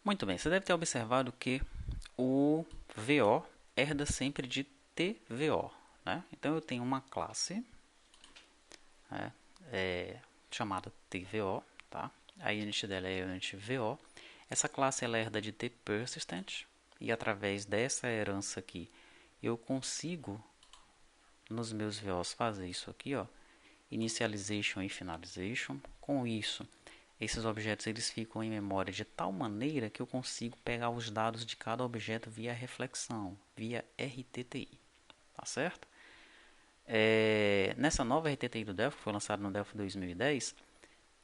Muito bem, você deve ter observado que o VO herda sempre de TVO, né? Então eu tenho uma classe, né, chamada TVO, tá? A unit dela é a unit VO. Essa classe ela herda de tPersistent e através dessa herança aqui eu consigo nos meus VOs fazer isso aqui, ó, initialization e finalization. Com isso, esses objetos eles ficam em memória de tal maneira que eu consigo pegar os dados de cada objeto via reflexão, via RTTI, tá certo? Nessa nova RTTI do Delphi, que foi lançada no Delphi 2010,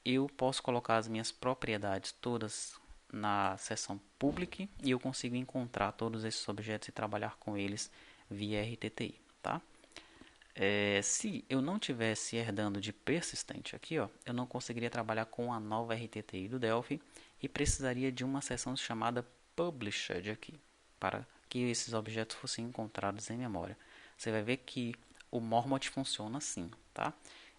eu posso colocar as minhas propriedades todas na seção public e eu consigo encontrar todos esses objetos e trabalhar com eles via RTTI, tá? Se eu não tivesse herdando de persistente aqui, ó, eu não conseguiria trabalhar com a nova RTTI do Delphi e precisaria de uma seção chamada published aqui, para que esses objetos fossem encontrados em memória. Você vai ver que o Mormont funciona assim, tá?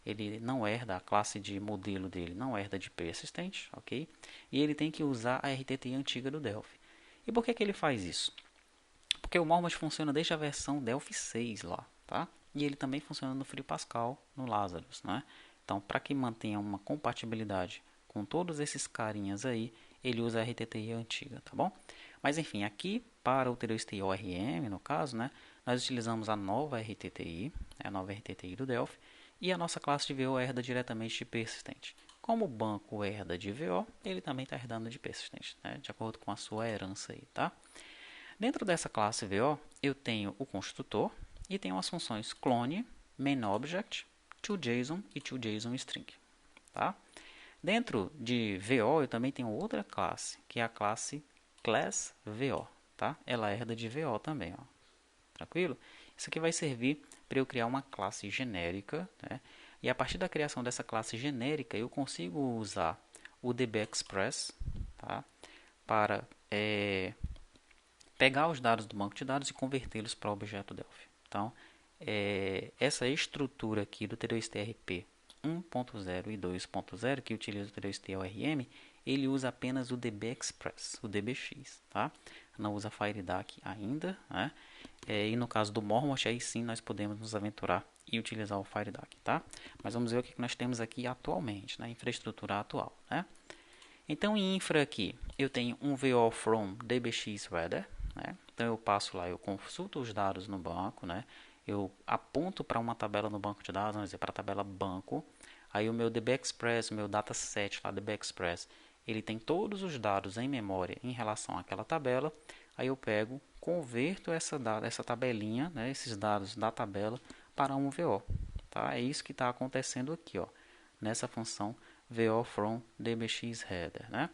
Ele não herda, a classe de modelo dele não herda de persistente, ok? E ele tem que usar a RTTI antiga do Delphi. E por que ele faz isso? Porque o Mormont funciona desde a versão Delphi 6 lá, tá? E ele também funciona no FreePascal, no Lazarus, né? Então, para que mantenha uma compatibilidade com todos esses carinhas aí, ele usa a RTTI antiga, tá bom? Mas enfim, aqui para o TDSTI ORM, no caso, né, nós utilizamos a nova RTTI, a nova RTTI do Delphi, e a nossa classe de VO herda diretamente de persistente. Como o banco herda de VO, ele também está herdando de persistente, né, de acordo com a sua herança aí, tá? Dentro dessa classe VO, eu tenho o construtor e tenho as funções clone, mainObject, toJSON e toJSONString. Tá? Dentro de VO, eu também tenho outra classe, que é a classe classVO. Tá? Ela herda de VO também. Ó. Tranquilo? Isso aqui vai servir para eu criar uma classe genérica. Né? E a partir da criação dessa classe genérica, eu consigo usar o dbExpress, tá? Para pegar os dados do banco de dados e convertê-los para o objeto Delphi. Então, essa estrutura aqui do T2TRP 1.0 e 2.0, que utiliza o T2TORM, ele usa apenas o dbExpress, o dbx, tá? Não usa FireDAC ainda, né? E no caso do Mormont, aí sim nós podemos nos aventurar e utilizar o FireDAC, tá? Mas vamos ver o que nós temos aqui atualmente, na infraestrutura atual, né? Então, em infra aqui, eu tenho um VO from dbxReader, né? Então, eu passo lá, eu consulto os dados no banco, né? Eu aponto para uma tabela no banco de dados, vamos dizer, para a tabela banco. Aí, o meu dbExpress, o meu dataset lá, dbExpress, ele tem todos os dados em memória em relação àquela tabela. Aí, eu pego, converto essa tabelinha, né? Esses dados da tabela para um VO. Tá? É isso que está acontecendo aqui, ó, nessa função VO from dbxHeader, né?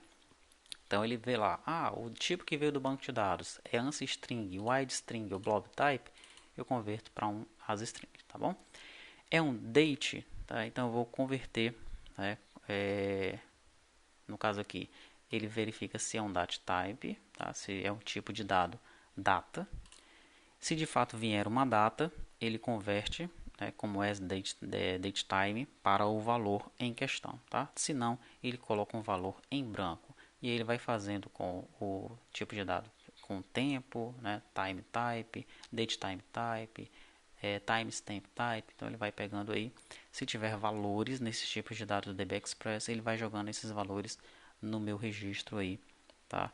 Então ele vê lá, o tipo que veio do banco de dados é ANSI string, wide string ou blob type, eu converto para um AS string, tá bom? É um date, tá? Então eu vou converter, né? No caso aqui, ele verifica se é um date type, tá? Se é um tipo de dado data. Se de fato vier uma data, ele converte, né, como datetime para o valor em questão, tá? Se não, ele coloca um valor em branco e ele vai fazendo com o tipo de dado com tempo, né, time type, datetime type, timestamp type. Então ele vai pegando aí, se tiver valores nesses tipos de dados do dbExpress, ele vai jogando esses valores no meu registro aí, tá?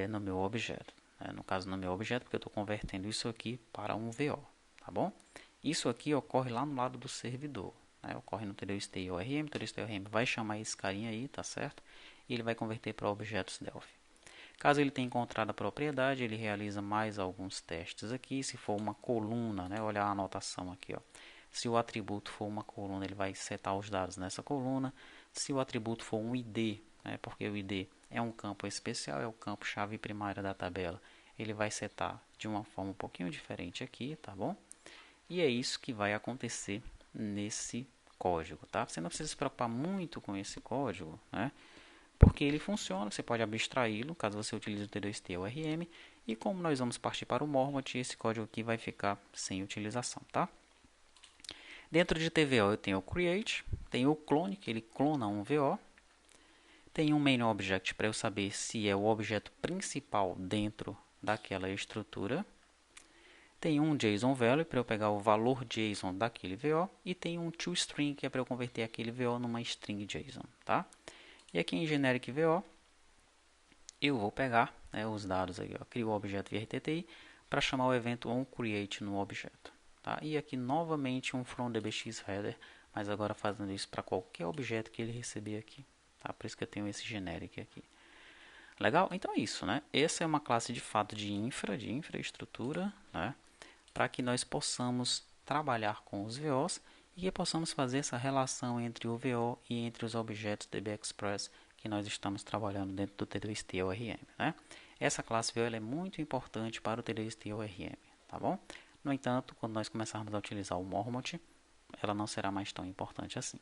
No meu objeto. No caso, no meu objeto, porque eu estou convertendo isso aqui para um VO, tá bom? Isso aqui ocorre lá no lado do servidor, né? Ocorre no TDSTORM, o TDSTORM vai chamar esse carinha aí, tá certo? E ele vai converter para objetos Delphi. Caso ele tenha encontrado a propriedade, ele realiza mais alguns testes aqui. Se for uma coluna, né? Olha a anotação aqui, ó. Se o atributo for uma coluna, ele vai setar os dados nessa coluna. Se o atributo for um ID, né? Porque o ID é um campo especial, é o campo chave primária da tabela, ele vai setar de uma forma um pouquinho diferente aqui, tá bom? E é isso que vai acontecer nesse código, tá? Você não precisa se preocupar muito com esse código, né? Porque ele funciona, você pode abstraí-lo caso você utilize o T2T ou RM. E como nós vamos partir para o Mormont, esse código aqui vai ficar sem utilização, tá? Dentro de TVO eu tenho o create, tenho o clone, que ele clona um VO. Tem um main object para eu saber se é o objeto principal dentro daquela estrutura. Tem um JSON value para eu pegar o valor JSON daquele VO. E tem um toString que é para eu converter aquele VO numa string JSON. Tá? E aqui em generic VO, eu vou pegar, né, os dados aí, ó, crio o objeto VRTTI para chamar o evento onCreate no objeto. Tá? E aqui novamente um fromDBXHeader, mas agora fazendo isso para qualquer objeto que ele receber aqui. Tá? Por isso que eu tenho esse generic aqui. Legal? Então é isso, né? Essa é uma classe de fato de infraestrutura, né? Para que nós possamos trabalhar com os VOs e que possamos fazer essa relação entre o VO e entre os objetos DBExpress que nós estamos trabalhando dentro do T2T-ORM, né? Essa classe VO é muito importante para o T2T-ORM, tá bom? No entanto, quando nós começarmos a utilizar o Mormont, ela não será mais tão importante assim.